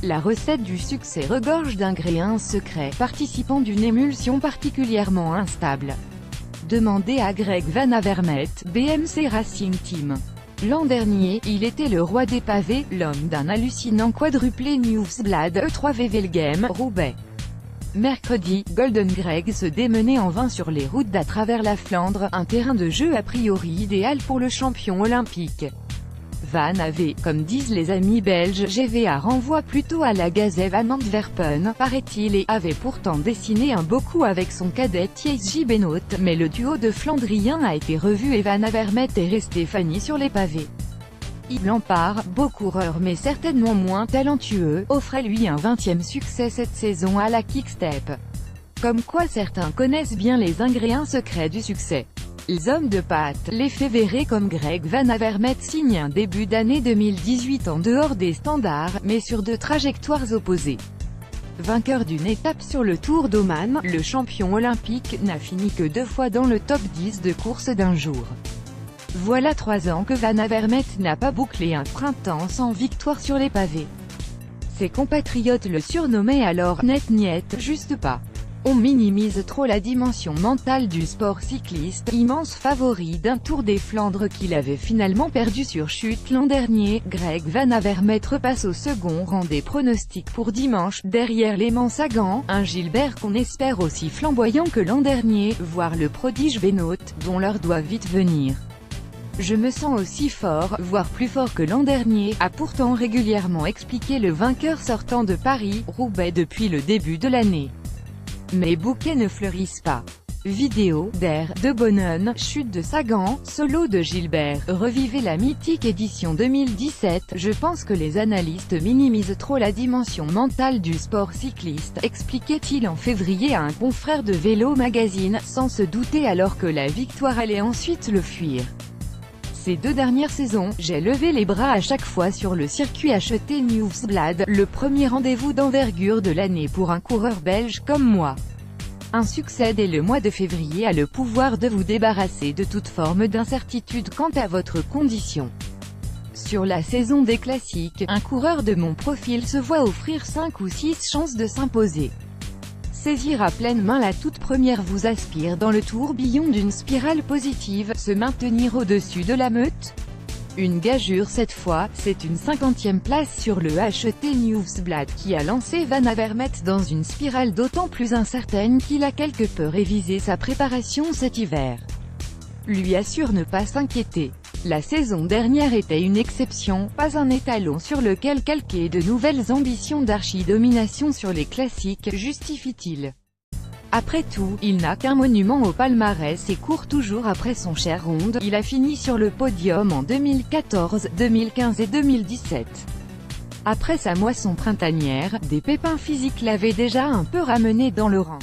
La recette du succès regorge d'ingrédients secrets, participant d'une émulsion particulièrement instable. Demandez à Greg Van Avermaet, BMC Racing Team. L'an dernier, il était le roi des pavés, l'homme d'un hallucinant quadruplé Nieuwsblad E3 Wevelgem, Roubaix. Mercredi, Golden Greg se démenait en vain sur les routes d'à travers la Flandre, un terrain de jeu a priori idéal pour le champion olympique. Van avait, comme disent les amis belges, GVA renvoie plutôt à la Gazelle van Antwerpen, paraît-il, et avait pourtant dessiné un beau coup avec son cadet Thijs Benoot, mais le duo de Flandriens a été revu et Van Avermaet est resté Fanny sur les pavés. Yves Lampaert, beau coureur mais certainement moins talentueux, offrait lui un 20e succès cette saison à la Quick-Step. Comme quoi certains connaissent bien les ingrédients secrets du succès. Les hommes de patte, les févérés comme Greg Van Avermaet signent un début d'année 2018 en dehors des standards, mais sur deux trajectoires opposées. Vainqueur d'une étape sur le Tour d'Oman, le champion olympique n'a fini que 2 fois dans le top 10 de course d'un jour. Voilà 3 ans que Van Avermaet n'a pas bouclé un printemps sans victoire sur les pavés. Ses compatriotes le surnommaient alors « Net Niet, juste pas ». On minimise trop la dimension mentale du sport cycliste, immense favori d'un Tour des Flandres qu'il avait finalement perdu sur chute l'an dernier. Greg Van Avermaet repasse au second rang des pronostics pour dimanche, derrière Léman Sagan, un Gilbert qu'on espère aussi flamboyant que l'an dernier, voire le prodige Benoot, dont l'heure doit vite venir. Je me sens aussi fort, voire plus fort que l'an dernier, a pourtant régulièrement expliqué le vainqueur sortant de Paris-Roubaix depuis le début de l'année. Mes bouquets ne fleurissent pas. Vidéo, d'Air, de Bonnen, chute de Sagan, solo de Gilbert, revivez la mythique édition 2017, je pense que les analystes minimisent trop la dimension mentale du sport cycliste, expliquait-il en février à un confrère de Vélo Magazine, sans se douter alors que la victoire allait ensuite le fuir. Ces 2 dernières saisons, j'ai levé les bras à chaque fois sur le circuit acheté Nieuwsblad, le premier rendez-vous d'envergure de l'année pour un coureur belge comme moi. Un succès dès le mois de février a le pouvoir de vous débarrasser de toute forme d'incertitude quant à votre condition. Sur la saison des classiques, un coureur de mon profil se voit offrir 5 ou 6 chances de s'imposer. Saisir à pleine main la toute première vous aspire dans le tourbillon d'une spirale positive, se maintenir au-dessus de la meute. Une gageure cette fois, c'est une 50e place sur le HT Nieuwsblad qui a lancé Van Avermaet dans une spirale d'autant plus incertaine qu'il a quelque peu révisé sa préparation cet hiver. Lui assure ne pas s'inquiéter. La saison dernière était une exception, pas un étalon sur lequel calquer de nouvelles ambitions d'archi-domination sur les classiques, justifie-t-il. Après tout, il n'a qu'un monument au palmarès et court toujours après son cher Ronde, il a fini sur le podium en 2014, 2015 et 2017. Après sa moisson printanière, des pépins physiques l'avaient déjà un peu ramené dans le rang.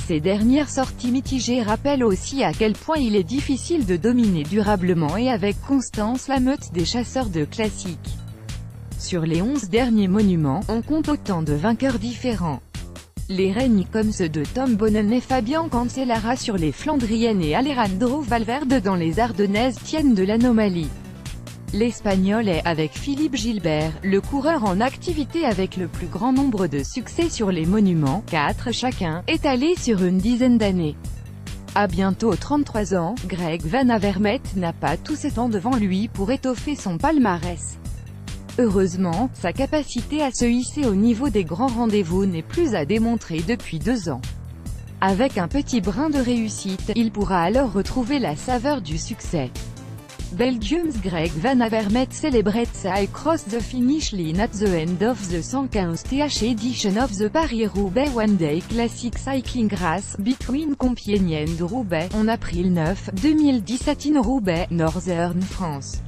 Ces dernières sorties mitigées rappellent aussi à quel point il est difficile de dominer durablement et avec constance la meute des chasseurs de classiques. Sur les 11 derniers monuments, on compte autant de vainqueurs différents. Les règnes comme ceux de Tom Bonnen et Fabian Cancellara sur les Flandriennes et Alejandro Valverde dans les Ardennaises tiennent de l'anomalie. L'Espagnol est, avec Philippe Gilbert, le coureur en activité avec le plus grand nombre de succès sur les monuments, 4 chacun, étalés sur une dizaine d'années. À bientôt 33 ans, Greg Van Avermaet n'a pas tout ce temps devant lui pour étoffer son palmarès. Heureusement, sa capacité à se hisser au niveau des grands rendez-vous n'est plus à démontrer depuis 2 ans. Avec un petit brin de réussite, il pourra alors retrouver la saveur du succès. Belgium's Greg Van Avermaet celebrates across the finish line at the end of the 115th edition of the Paris-Roubaix One Day Classic Cycling Race, between Compiègne and Roubaix, on April 9, 2017 in Roubaix, Northern France.